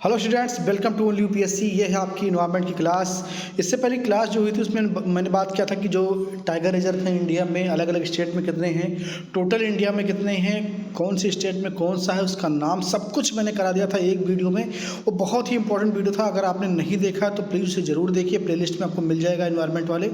Hello students, welcome to UPSC. ये है आपकी इन्वायरमेंट की क्लास। इससे पहले क्लास जो हुई थी उसमें मैंने बात किया था कि जो टाइगर रिजर्व है इंडिया में, अलग अलग स्टेट में कितने हैं, टोटल इंडिया में कितने हैं, कौन सी स्टेट में कौन सा है, उसका नाम, सब कुछ मैंने करा दिया था एक वीडियो में। वो बहुत ही इंपॉर्टेंट वीडियो था। अगर आपने नहीं देखा तो प्लीज़ उसे ज़रूर देखिए, प्लेलिस्ट में आपको मिल जाएगा इन्वायरमेंट वाले।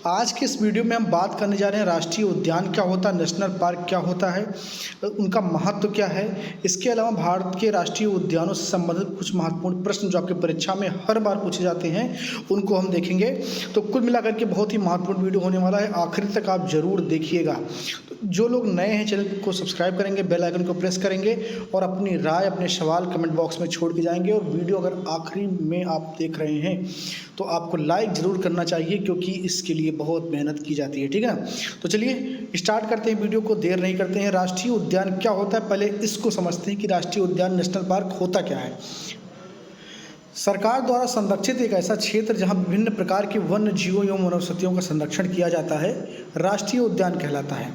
आज के इस वीडियो में हम बात करने जा रहे हैं राष्ट्रीय उद्यान क्या होता है, नेशनल पार्क क्या होता है, उनका महत्व क्या है। इसके अलावा भारत के राष्ट्रीय उद्यानों से संबंधित कुछ महत्वपूर्ण प्रश्न जो आपके परीक्षा में हर बार पूछे जाते हैं उनको हम देखेंगे। तो कुल मिलाकर के बहुत ही महत्वपूर्ण वीडियो होने वाला है, आखिर तक आप जरूर देखिएगा। तो जो लोग नए हैं चैनल को सब्सक्राइब करेंगे, बेल आइकन को प्रेस करेंगे और अपनी राय, अपने सवाल कमेंट बॉक्स में छोड़ के जाएंगे। और वीडियो अगर आखिरी में आप देख रहे हैं तो आपको लाइक ज़रूर करना चाहिए, क्योंकि इसके लिए बहुत मेहनत की जाती है, ठीक है ना। तो चलिए स्टार्ट करते हैं वीडियो को, देर नहीं करते हैं। राष्ट्रीय उद्यान क्या होता है, पहले इसको समझते हैं कि राष्ट्रीय उद्यान, नेशनल पार्क होता क्या है। सरकार द्वारा संरक्षित एक ऐसा क्षेत्र जहां विभिन्न प्रकार के वन्य जीवों एवं वनस्पतियों का संरक्षण किया जाता है, राष्ट्रीय उद्यान कहलाता है।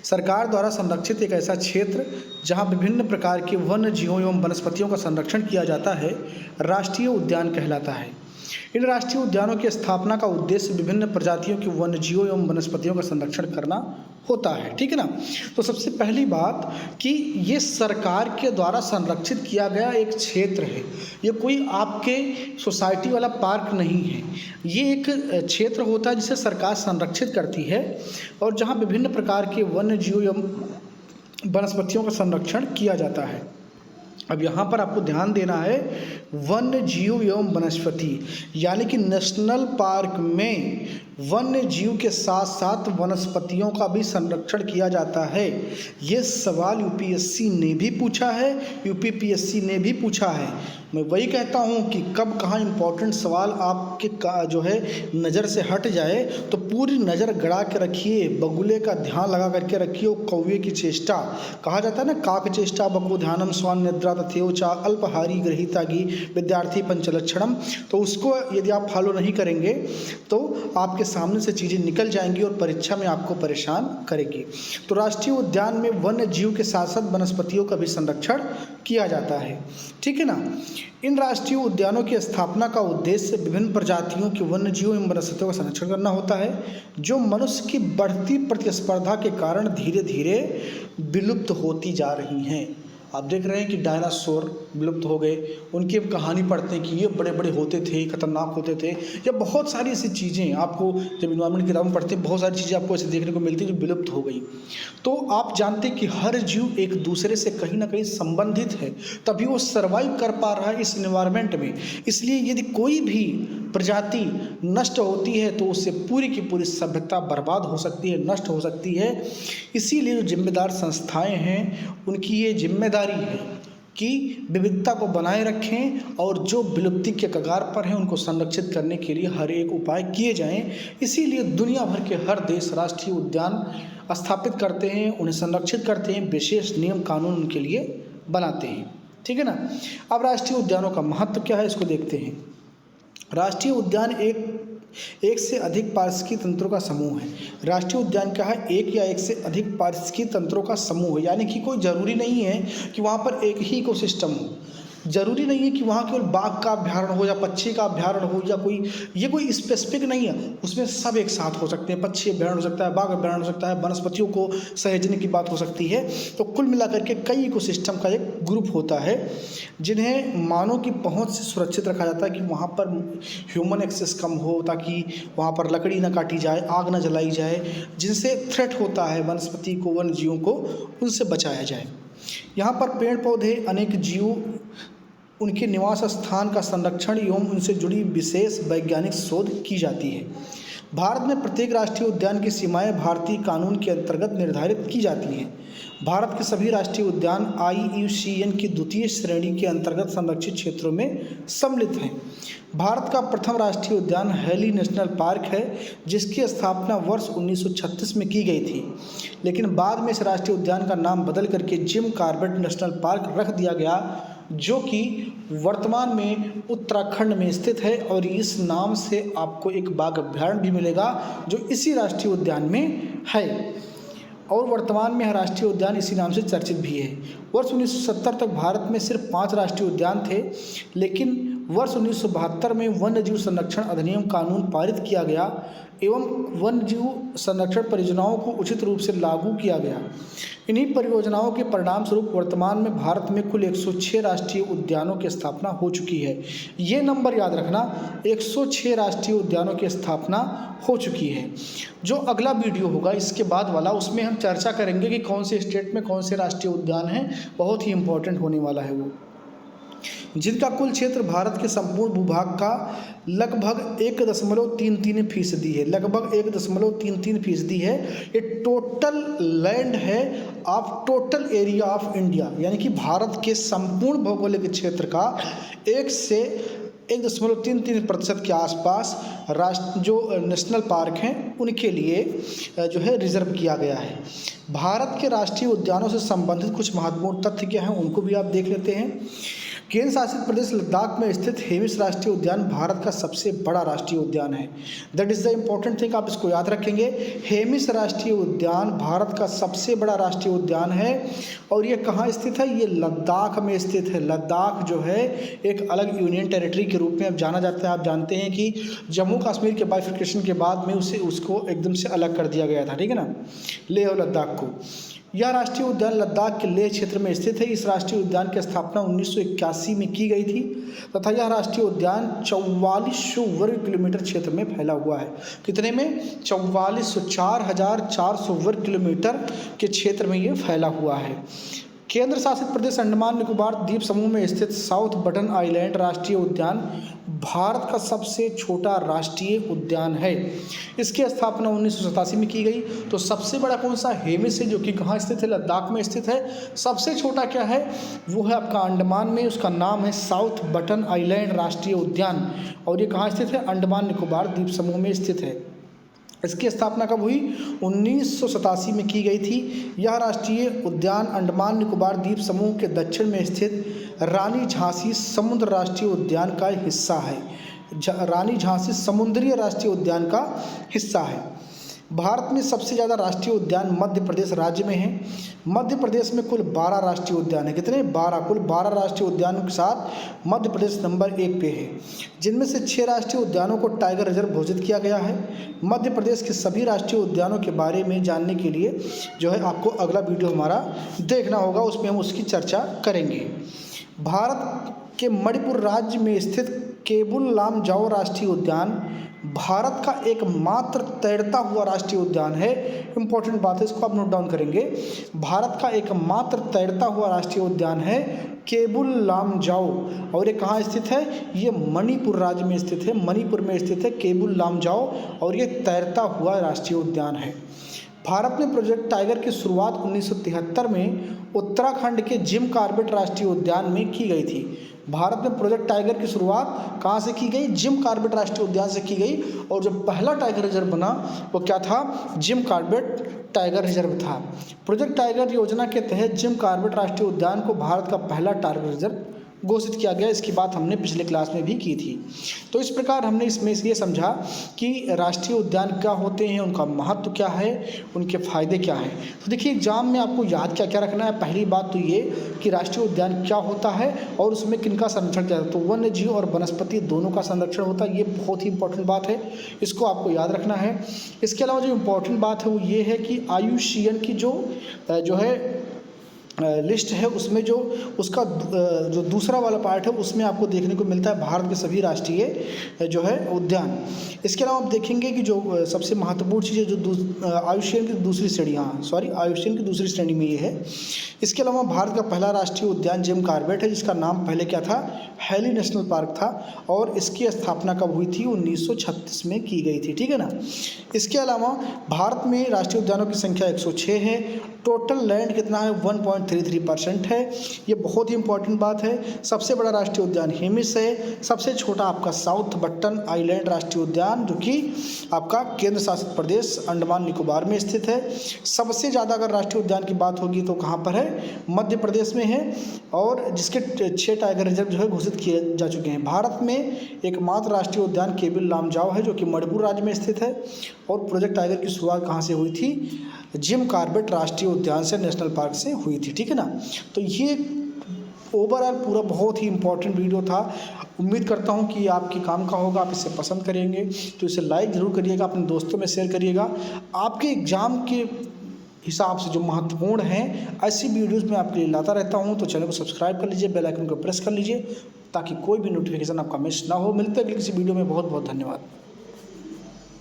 सरकार द्वारा संरक्षित एक ऐसा क्षेत्र जहां विभिन्न प्रकार के वन्य जीवों एवं वनस्पतियों का संरक्षण किया जाता है, राष्ट्रीय उद्यान कहलाता है। इन राष्ट्रीय उद्यानों की स्थापना का उद्देश्य विभिन्न प्रजातियों के वन्य जीवों एवं वनस्पतियों का संरक्षण करना होता है, ठीक है ना। तो सबसे पहली बात कि ये सरकार के द्वारा संरक्षित किया गया एक क्षेत्र है, ये कोई आपके सोसाइटी वाला पार्क नहीं है। ये एक क्षेत्र होता है जिसे सरकार संरक्षित करती है और जहाँ विभिन्न प्रकार के वन्य जीव एवं वनस्पतियों का संरक्षण किया जाता है। अब यहाँ पर आपको ध्यान देना है, वन्य जीव एवं वनस्पति, यानी कि नेशनल पार्क में वन्य जीव के साथ साथ वनस्पतियों का भी संरक्षण किया जाता है। ये सवाल यूपीएससी ने भी पूछा है, यूपीपीएससी ने भी पूछा है। मैं वही कहता हूँ कि कब कहाँ इम्पोर्टेंट सवाल आपके जो है नज़र से हट जाए तो पूरी नज़र गड़ा के रखिए, बगुले का ध्यान लगा करके रखिए। कौवे की चेष्टा कहा जाता है ना, काक चेष्टा बको ध्यानम स्वान निद्रा तथेवचा अल्पहारी गृहीतागी विद्यार्थी पंचलक्षणम। तो उसको यदि आप फॉलो नहीं करेंगे तो आपके सामने से चीज़ें निकल जाएंगी और परीक्षा में आपको परेशान करेगी। तो राष्ट्रीय उद्यान में वन्य जीव के साथ साथ वनस्पतियों का भी संरक्षण किया जाता है, ठीक है ना। इन राष्ट्रीय उद्यानों की स्थापना का उद्देश्य विभिन्न प्रजातियों के वन्य जीवों एवं वनस्पतियों का संरक्षण करना होता है, जो मनुष्य की बढ़ती प्रतिस्पर्धा के कारण धीरे धीरे विलुप्त होती जा रही हैं। आप देख रहे हैं कि डायनासोर विलुप्त हो गए, उनकी हम कहानी पढ़ते हैं कि ये बड़े बड़े होते थे, खतरनाक होते थे, या बहुत सारी ऐसी चीज़ें आपको जब इन्वायरमेंट की किताब में पढ़ते हैं, बहुत सारी चीज़ें आपको ऐसे देखने को मिलती हैं जो विलुप्त हो गई। तो आप जानते हैं कि हर जीव एक दूसरे से कहीं ना कहीं संबंधित है, तभी वो सर्वाइव कर पा रहा है इस इन्वायरमेंट में। इसलिए यदि कोई भी प्रजाति नष्ट होती है तो उससे पूरी की पूरी सभ्यता बर्बाद हो सकती है, नष्ट हो सकती है। इसीलिए जो जिम्मेदार संस्थाएं हैं उनकी ये जिम्मेदारी है कि विविधता को बनाए रखें और जो विलुप्ति के कगार पर हैं उनको संरक्षित करने के लिए हर एक उपाय किए जाएं। इसीलिए दुनिया भर के हर देश राष्ट्रीय उद्यान स्थापित करते हैं, उन्हें संरक्षित करते हैं, विशेष नियम कानून उनके लिए बनाते हैं, ठीक है ना। अब राष्ट्रीय उद्यानों का महत्व क्या है इसको देखते हैं। राष्ट्रीय उद्यान एक से अधिक पारिस्थितिकी तंत्रों का समूह है। राष्ट्रीय उद्यान क्या है, एक या एक से अधिक पारिस्थितिकी तंत्रों का समूह है, यानी कि कोई ज़रूरी नहीं है कि वहाँ पर एक ही इकोसिस्टम हो। ज़रूरी नहीं है कि वहाँ केवल बाघ का अभ्यारण्य हो या पक्षी का अभ्यारण्य हो या कोई स्पेसिफिक नहीं है। उसमें सब एक साथ हो सकते हैं, पक्षी अभ्यारण्य हो सकता है, बाघ अभ्यारण्य हो सकता है, वनस्पतियों को सहेजने की बात हो सकती है। तो कुल मिलाकर के कई इकोसिस्टम का एक ग्रुप होता है जिन्हें मानव की पहुँच से सुरक्षित रखा जाता है कि वहाँ पर ह्यूमन एक्सेस कम हो, ताकि वहाँ पर लकड़ी ना काटी जाए, आग ना जलाई जाए, जिनसे थ्रेट होता है वनस्पति को, वन्य जीवों को, उनसे बचाया जाए। यहाँ पर पेड़ पौधे, अनेक जीव, उनके निवास स्थान का संरक्षण एवं उनसे जुड़ी विशेष वैज्ञानिक शोध की जाती है। भारत में प्रत्येक राष्ट्रीय उद्यान की सीमाएं भारतीय कानून के अंतर्गत निर्धारित की जाती हैं। भारत के सभी राष्ट्रीय उद्यान IUCN की द्वितीय श्रेणी के अंतर्गत संरक्षित क्षेत्रों में सम्मिलित हैं। भारत का प्रथम राष्ट्रीय उद्यान हैली नेशनल पार्क है, जिसकी स्थापना वर्ष 1936 में की गई थी, लेकिन बाद में इस राष्ट्रीय उद्यान का नाम बदल करके जिम कॉर्बेट नेशनल पार्क रख दिया गया, जो कि वर्तमान में उत्तराखंड में स्थित है। और इस नाम से आपको एक बाघ अभ्यारण्य भी मिलेगा जो इसी राष्ट्रीय उद्यान में है। और वर्तमान में यह राष्ट्रीय उद्यान इसी नाम से चर्चित भी है। वर्ष 1970 तक भारत में सिर्फ 5 राष्ट्रीय उद्यान थे, लेकिन वर्ष 1972 में वन्यजीव संरक्षण अधिनियम कानून पारित किया गया एवं वन्यजीव संरक्षण परियोजनाओं को उचित रूप से लागू किया गया। इन्हीं परियोजनाओं के परिणाम स्वरूप वर्तमान में भारत में कुल 106 राष्ट्रीय उद्यानों की स्थापना हो चुकी है। ये नंबर याद रखना, 106 राष्ट्रीय उद्यानों की स्थापना हो चुकी है। जो अगला वीडियो होगा इसके बाद वाला, उसमें हम चर्चा करेंगे कि कौन से स्टेट में कौन से राष्ट्रीय उद्यान हैं, बहुत ही इंपॉर्टेंट होने वाला है वो, जिनका कुल क्षेत्र भारत के संपूर्ण भूभाग का लगभग 1.33% है। लगभग 1.33% है। ये टोटल लैंड है of total area of India, यानी कि भारत के संपूर्ण भौगोलिक क्षेत्र का 1 से 1.33% के आसपास जो नेशनल पार्क हैं उनके लिए जो है रिजर्व किया गया है। भारत के राष्ट्रीय उद्यानों से संबंधित कुछ महत्वपूर्ण तथ्य क्या हैं उनको भी आप देख लेते हैं। केंद्र शासित प्रदेश लद्दाख में स्थित हेमिस राष्ट्रीय उद्यान भारत का सबसे बड़ा राष्ट्रीय उद्यान है। That is the important thing, आप इसको याद रखेंगे। हेमिस राष्ट्रीय उद्यान भारत का सबसे बड़ा राष्ट्रीय उद्यान है और ये कहाँ स्थित है? ये लद्दाख में स्थित है। लद्दाख जो है एक अलग यूनियन टेरिटरी के रूप में अब जाना जाता है। आप जानते हैं कि जम्मू कश्मीर के बाइफिकेशन के बाद में उसको एकदम से अलग कर दिया गया था, ठीक है ना, लेह और लद्दाख को। यह राष्ट्रीय उद्यान लद्दाख के लेह क्षेत्र में स्थित है। इस राष्ट्रीय उद्यान की स्थापना 1981 में की गई थी तथा यह राष्ट्रीय उद्यान 4400 वर्ग किलोमीटर क्षेत्र में फैला हुआ है। कितने में? 4,400 वर्ग किलोमीटर के क्षेत्र में ये फैला हुआ है। केंद्र शासित प्रदेश अंडमान निकोबार द्वीप समूह में स्थित साउथ बटन आइलैंड राष्ट्रीय उद्यान भारत का सबसे छोटा राष्ट्रीय उद्यान है। इसकी स्थापना 1987 में की गई। तो सबसे बड़ा कौन सा? हेमिस है, जो कि कहाँ स्थित है? लद्दाख में स्थित है। सबसे छोटा क्या है? वो है आपका अंडमान में, उसका नाम है साउथ बटन आइलैंड राष्ट्रीय उद्यान और ये कहाँ स्थित है? अंडमान निकोबार द्वीप समूह में स्थित है। इसकी स्थापना कब हुई? 1987 में की गई थी। यह राष्ट्रीय उद्यान अंडमान निकोबार द्वीप समूह के दक्षिण में स्थित रानी झांसी समुद्र राष्ट्रीय उद्यान का हिस्सा है। रानी झांसी समुद्रीय राष्ट्रीय उद्यान का हिस्सा है। भारत में सबसे ज़्यादा राष्ट्रीय उद्यान मध्य प्रदेश राज्य में है। मध्य प्रदेश में कुल 12 राष्ट्रीय उद्यान है। कितने? 12। कुल 12 राष्ट्रीय उद्यानों के साथ मध्य प्रदेश नंबर 1 पे है, जिनमें से 6 राष्ट्रीय उद्यानों को टाइगर रिजर्व घोषित किया गया है। मध्य प्रदेश के सभी राष्ट्रीय उद्यानों के बारे में जानने के लिए जो है आपको अगला वीडियो हमारा देखना होगा, उसमें हम उसकी चर्चा करेंगे। भारत के मणिपुर राज्य में स्थित केबुल लामजाओ राष्ट्रीय उद्यान भारत का एकमात्र तैरता हुआ राष्ट्रीय उद्यान है। इंपॉर्टेंट बात है, इसको आप नोट डाउन करेंगे। भारत का एकमात्र तैरता हुआ राष्ट्रीय उद्यान है केबुल लामजाओ और ये कहाँ स्थित है? ये मणिपुर राज्य में स्थित है। मणिपुर में स्थित है केबुल लामजाओ और ये तैरता हुआ राष्ट्रीय उद्यान है। भारत में प्रोजेक्ट टाइगर की शुरुआत 1973 में उत्तराखंड के जिम कॉर्बेट राष्ट्रीय उद्यान में की गई थी। भारत में प्रोजेक्ट टाइगर की शुरुआत कहाँ से की गई? जिम कॉर्बेट राष्ट्रीय उद्यान से की गई और जो पहला टाइगर रिजर्व बना वो क्या था? जिम कॉर्बेट टाइगर रिजर्व था। प्रोजेक्ट टाइगर योजना के तहत जिम कॉर्बेट राष्ट्रीय उद्यान को भारत का पहला टाइगर रिजर्व घोषित किया गया। इसकी बात हमने पिछले क्लास में भी की थी। तो इस प्रकार हमने इसमें ये समझा कि राष्ट्रीय उद्यान क्या होते हैं, उनका महत्व क्या है, उनके फायदे क्या हैं। तो देखिए एग्जाम में आपको याद क्या क्या रखना है। पहली बात तो ये कि राष्ट्रीय उद्यान क्या होता है और उसमें किनका संरक्षण किया जाता है। तो वन्य जीव और वनस्पति दोनों का संरक्षण होता है, ये बहुत ही इंपॉर्टेंट बात है, इसको आपको याद रखना है। इसके अलावा जो इम्पोर्टेंट बात है वो ये है कि IUCN की जो है लिस्ट है, उसमें जो उसका जो दूसरा वाला पार्ट है उसमें आपको देखने को मिलता है भारत के सभी राष्ट्रीय जो है उद्यान। इसके अलावा आप देखेंगे कि जो सबसे महत्वपूर्ण चीज़ है जो IUCN की दूसरी श्रेणी, IUCN की दूसरी श्रेणी में ये है। इसके अलावा भारत का पहला राष्ट्रीय उद्यान जिम कॉर्बेट है, जिसका नाम पहले क्या था? हैली नेशनल पार्क था और इसकी स्थापना कब हुई थी? 1936 में की गई थी, ठीक है ना। इसके अलावा भारत में राष्ट्रीय उद्यानों की संख्या 106 है। टोटल लैंड कितना है? 1.33% है। ये बहुत ही इंपॉर्टेंट बात है। सबसे बड़ा राष्ट्रीय उद्यान हेमिस है। सबसे छोटा आपका साउथ बटन आइलैंड राष्ट्रीय उद्यान जो कि आपका केंद्र शासित प्रदेश अंडमान निकोबार में स्थित है। सबसे ज़्यादा अगर राष्ट्रीय उद्यान की बात होगी तो कहाँ पर है? मध्य प्रदेश में है और जिसके 6 टाइगर रिजर्व जो है घोषित किए जा चुके हैं। भारत में एकमात्र राष्ट्रीय उद्यान केबुल लामजाओ है जो कि मणिपुर राज्य में स्थित है और प्रोजेक्ट टाइगर की शुरुआत कहाँ से हुई थी? जिम कॉर्बेट राष्ट्रीय उद्यान से, नेशनल पार्क से हुई थी। ठीक है ना। तो ये ओवरऑल पूरा बहुत ही इम्पोर्टेंट वीडियो था। उम्मीद करता हूँ कि आपके काम का होगा, आप इसे पसंद करेंगे। तो इसे लाइक ज़रूर करिएगा, अपने दोस्तों में शेयर करिएगा। आपके एग्ज़ाम के हिसाब से जो महत्वपूर्ण हैं ऐसी वीडियोज़ मैं आपके लिए लाता रहता हूँ। तो चैनल को सब्सक्राइब कर लीजिए, बेल आइकन को प्रेस कर लीजिए ताकि कोई भी नोटिफिकेशन आपका मिस ना हो। मिलते हैं अगली किसी वीडियो में। बहुत बहुत धन्यवाद।